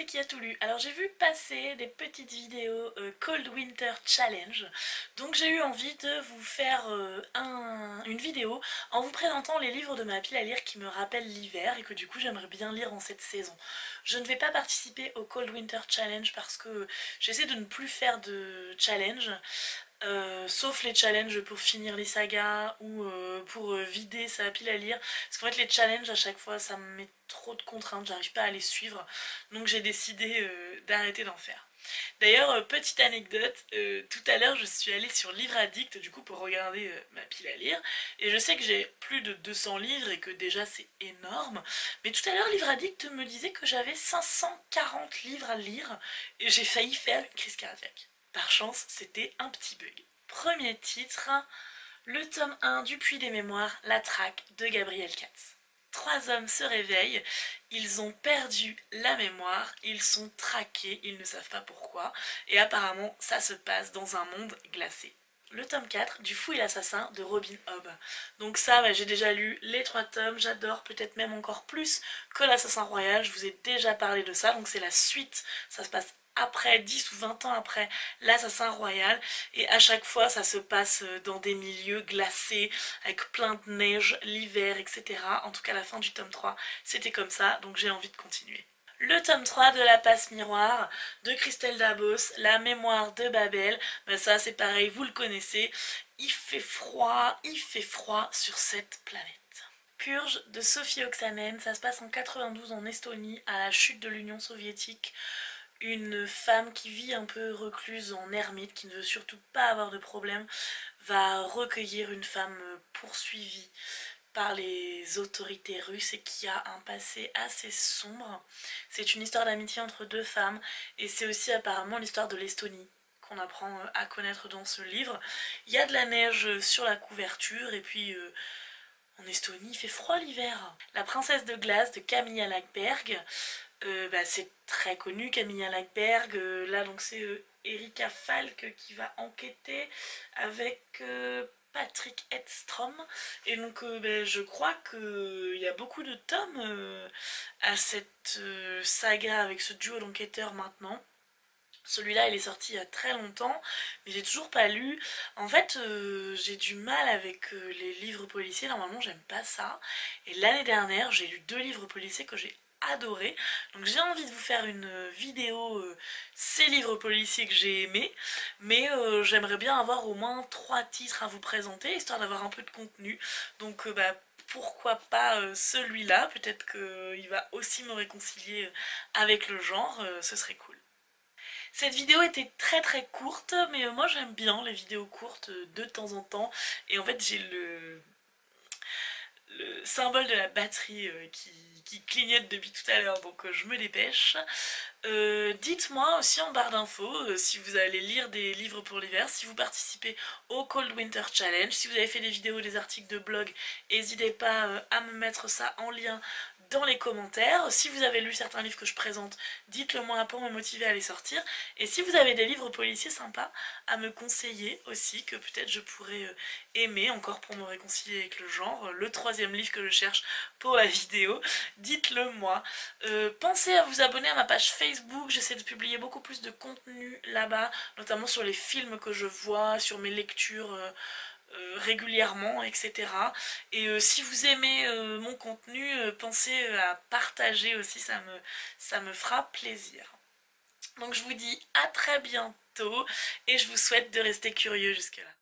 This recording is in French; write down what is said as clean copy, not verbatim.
c'est qui a tout lu. Alors j'ai vu passer des petites vidéos Cold Winter Challenge, donc j'ai eu envie de vous faire une vidéo en vous présentant les livres de ma pile à lire qui me rappellent l'hiver et que du coup j'aimerais bien lire en cette saison. Je ne vais pas participer au Cold Winter Challenge parce que j'essaie de ne plus faire de challenge. Sauf les challenges pour finir les sagas ou pour vider sa pile à lire. Parce qu'en fait les challenges à chaque fois ça me met trop de contraintes, j'arrive pas à les suivre. Donc j'ai décidé d'arrêter d'en faire. D'ailleurs, petite anecdote, tout à l'heure je suis allée sur Livre Addict du coup pour regarder ma pile à lire. Et je sais que j'ai plus de 200 livres et que déjà c'est énorme. Mais tout à l'heure Livre Addict me disait que j'avais 540 livres à lire et j'ai failli faire une crise cardiaque. Par chance, c'était un petit bug. Premier titre, le tome 1 du Puits des Mémoires, La Traque de Gabriel Katz. Trois hommes se réveillent, ils ont perdu la mémoire, ils sont traqués, ils ne savent pas pourquoi, et apparemment ça se passe dans un monde glacé. Le tome 4 du Fou et l'Assassin de Robin Hobb. Donc ça, j'ai déjà lu les trois tomes, j'adore peut-être même encore plus que l'Assassin Royal, je vous ai déjà parlé de ça, donc c'est la suite, ça se passe après, 10 ou 20 ans après l'Assassin Royal, et à chaque fois ça se passe dans des milieux glacés, avec plein de neige, l'hiver, etc. En tout cas la fin du tome 3, c'était comme ça, donc j'ai envie de continuer. Le tome 3 de La Passe Miroir de Christelle Dabos, La Mémoire de Babel, ben ça c'est pareil, vous le connaissez, il fait froid sur cette planète. Purge de Sophie Oksanen, ça se passe en 92 en Estonie, à la chute de l'Union soviétique. Une femme qui vit un peu recluse en ermite, qui ne veut surtout pas avoir de problème, va recueillir une femme poursuivie par les autorités russes et qui a un passé assez sombre. C'est une histoire d'amitié entre deux femmes et c'est aussi apparemment l'histoire de l'Estonie qu'on apprend à connaître dans ce livre. Il y a de la neige sur la couverture et puis en Estonie il fait froid l'hiver. La princesse de glace de Camilla Lackberg, c'est très connu Camilla Lackberg, là donc c'est Erika Falk qui va enquêter avec Patrick Edstrom et donc je crois qu'il y a beaucoup de tomes à cette saga avec ce duo d'enquêteurs maintenant. Celui-là, il est sorti il y a très longtemps, mais j'ai toujours pas lu. En fait, j'ai du mal avec les livres policiers. Normalement, j'aime pas ça. Et l'année dernière, j'ai lu deux livres policiers que j'ai adorés. Donc j'ai envie de vous faire une vidéo ces livres policiers que j'ai aimés. Mais j'aimerais bien avoir au moins trois titres à vous présenter, histoire d'avoir un peu de contenu. Donc pourquoi pas celui-là. Peut-être qu'il va aussi me réconcilier avec le genre. Ce serait cool. Cette vidéo était très très courte, mais moi j'aime bien les vidéos courtes de temps en temps. Et en fait j'ai le symbole de la batterie qui clignote depuis tout à l'heure, donc je me dépêche. Dites-moi aussi en barre d'infos si vous allez lire des livres pour l'hiver, si vous participez au Cold Winter Challenge, si vous avez fait des vidéos, des articles de blog, n'hésitez pas à me mettre ça en lien dans les commentaires. Si vous avez lu certains livres que je présente, dites-le moi pour me motiver à les sortir. Et si vous avez des livres policiers sympas à me conseiller aussi, que peut-être je pourrais aimer encore pour me réconcilier avec le genre, le troisième livre que je cherche pour la vidéo, dites-le moi. Pensez à vous abonner à ma page Facebook, j'essaie de publier beaucoup plus de contenu là-bas, notamment sur les films que je vois, sur mes lectures régulièrement, etc. Et si vous aimez mon contenu, pensez à partager aussi, ça me fera plaisir. Donc je vous dis à très bientôt et je vous souhaite de rester curieux jusque-là.